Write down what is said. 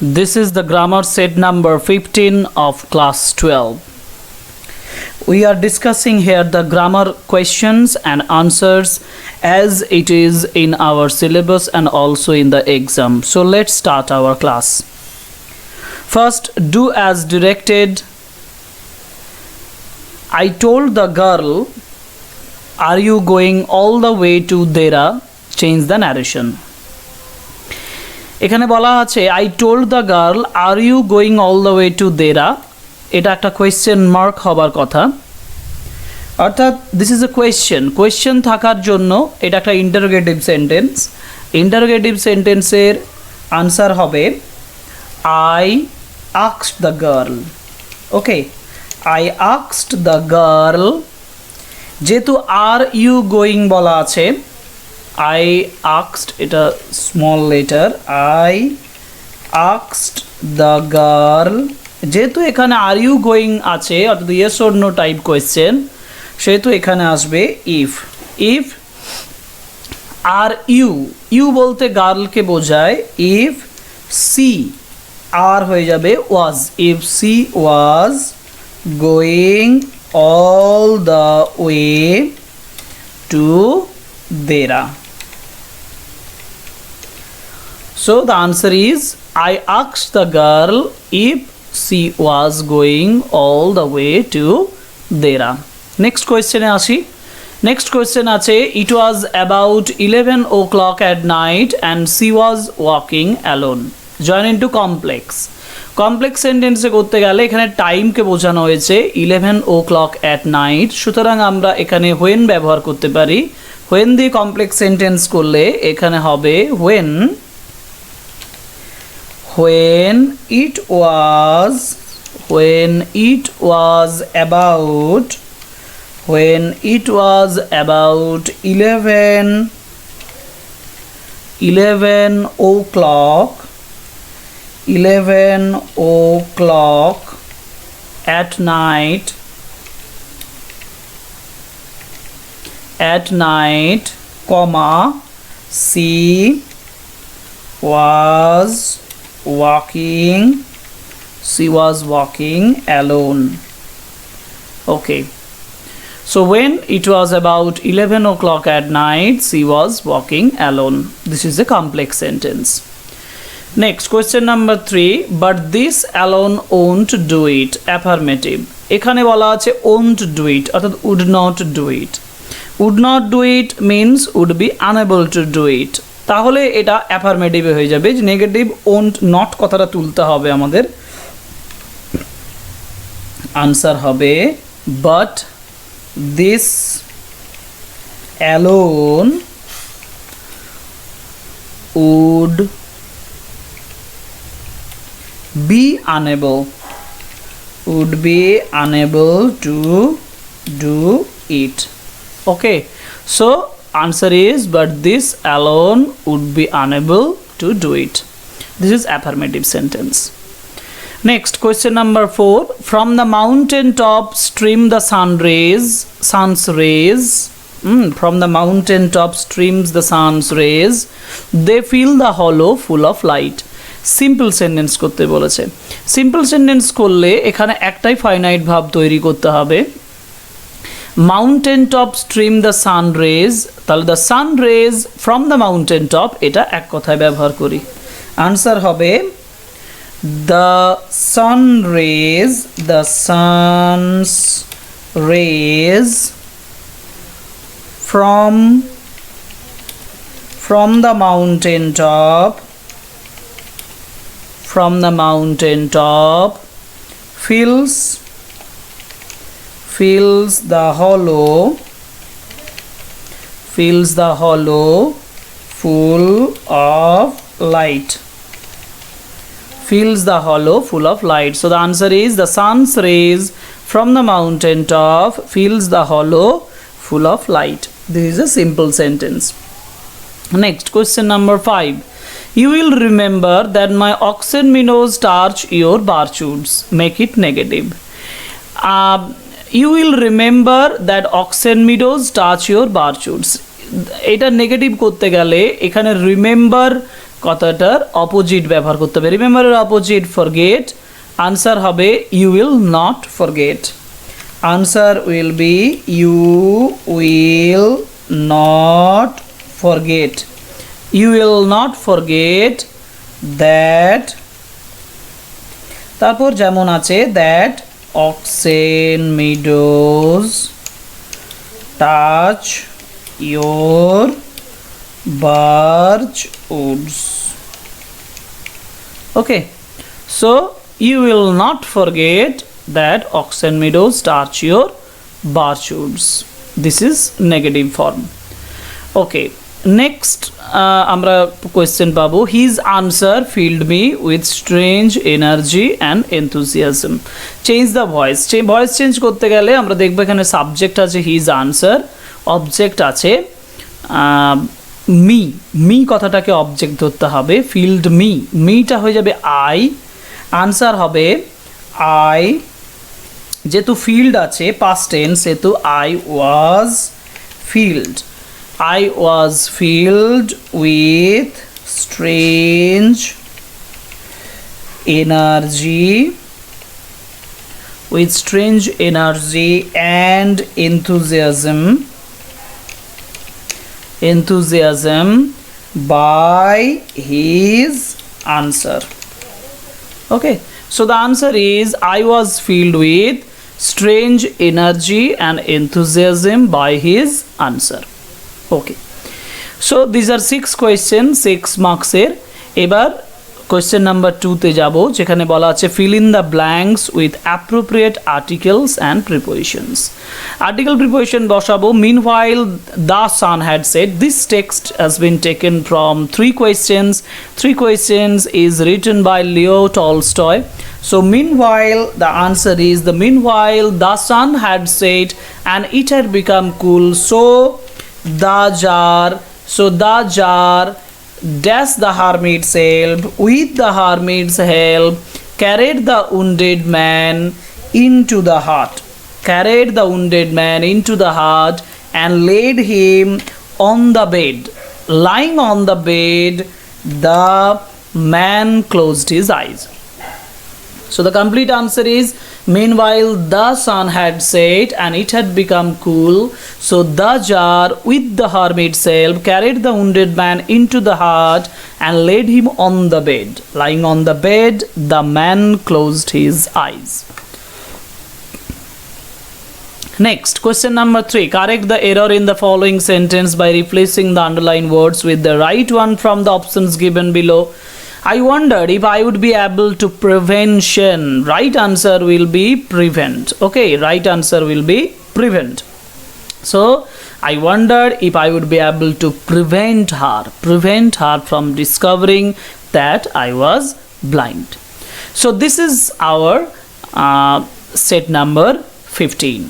This is the grammar set number 15 of class 12. We are discussing here the grammar questions and answers as it is in our syllabus and also in the exam. So let's start our class. First, do as directed. I told the girl, are you going all the way to Dera? Change the narration. এখানে বলা আছে I told the girl, are you going all the way to Dera? এটা একটা question mark হবার কথা, অর্থাৎ this is a question থাকার জন্য এটা একটা ইন্টারোগেটিভ সেন্টেন্স। ইন্টারোগেটিভ সেন্টেন্সের আনসার হবে I asked the girl. Okay, I asked the girl, যেহেতু আর ইউ গোয়িং বলা আছে, I asked, এটা small letter, I asked the girl, যেহেতু এখানে আর ইউ গোয়িং আছে অর্থাৎ yes or no type question, সেহেতু এখানে আসবে ইফ আর ইউ বলতে গার্লকে বোঝায়, ইফ সি আর হয়ে যাবে was, if she was going all the way to Dera. So the answer is I asked the girl if she was going all the way to Dera. Next question e ashi. Next question ache, it was about 11 o'clock at night and she was walking alone. Join into complex. Complex সেন্টেন্সে করতে গেলে এখানে টাইমকে বোঝানো হয়েছে 11 o'clock at night, সুতরাং আমরা এখানে when ব্যবহার করতে পারি। when দিয়ে কমপ্লেক্স সেন্টেন্স করলে এখানে হবে when it was about 11 o'clock at night, comma, she was walking alone. Okay, so when it was about 11 o'clock at night, she was walking alone. This is a complex sentence. Next, question number 3, but this alone won't do it. Affirmative. এখানে বলা আছে won't do it অর্থাৎ would not do it. would not do it means would be unable to do it. তাহলে এটা affirmative হয়ে যাবে, যে negative won't not কথাটা তুলতে হবে আমাদের। আনসার হবে but this alone would be unable to do it. Okay, so answer is but this alone would be unable to do it. This is affirmative sentence. Next, question number 4, from the mountain top stream the sun's rays. From the mountain top streams the sun's rays, they fill the hollow full of light. Simple sentence করতে বলেছে। Simple sentence করলে এখানে একটাই finite ভাব তৈরি করতে হবে, mountain top stream the sun rays, তাহলে the sun rays from the mountain top, এটা এক কথায় ব্যবহার করি। আনসার হবে the sun's rays from the mountain top fills the hollow full of light. So the answer is the sun's rays from the mountain top fills the hollow full of light. This is a simple sentence. Next, question number 5, you will remember that my oxen minnows touch your barchoods. Make it negative. You will remember that oxen meadows touch your barchoods. এটা negative করতে গেলে এখানে remember কথাটার opposite ব্যবহার করতে হবে। রিমেম্বারের opposite forget, answer হবে you will not forget. Answer will be you will not forget. You will not forget that, তারপর যেমন আছে that oxen meadows touch your birch woods. Okay, so you will not forget that oxen meadows touch your birch woods. This is negative form. Okay, next আমরা question পাবো his answer filled me with strange energy and enthusiasm. Change the voice, voice change করতে গেলে আমরা দেখবো এখানে subject আছে his answer, object আছে me, me কথাটাকে অবজেক্ট ধরতে হবে, ফিল্ড মি, মিটা হয়ে যাবে আই, আনসার হবে আই, যেহেতু ফিল্ড আছে পাস্ট টেন্স সেহেতু I was field, I was filled with strange energy and enthusiasm by his answer. Okay, so the answer is I was filled with strange energy and enthusiasm by his answer. Okay, so these are 6 questions, 6 marks এর। এবার question number 2 তে যাব, যেখানে বলা আছে fill in the blanks with appropriate articles and prepositions. Article preposition বসাবো meanwhile the sun had set. This text has been taken from 3 questions. 3 questions is written by Leo Tolstoy. So meanwhile the answer is the meanwhile the sun had set and it had become cool, so the jar dash the hermit's help, with the hermit's help carried the wounded man into the hut, and laid him on the bed. Lying on the bed, the man closed his eyes. So the complete answer is meanwhile the sun had set and it had become cool, so the jar with the hermit's help carried the wounded man into the hut and laid him on the bed. Lying on the bed, the man closed his eyes. Next, question number 3. Correct the error in the following sentence by replacing the underlined words with the right one from the options given below. I wondered if I would be able to prevention. Right answer will be prevent. Okay, right answer will be prevent. So I wondered if I would be able to prevent her from discovering that I was blind. So this is our set number 15.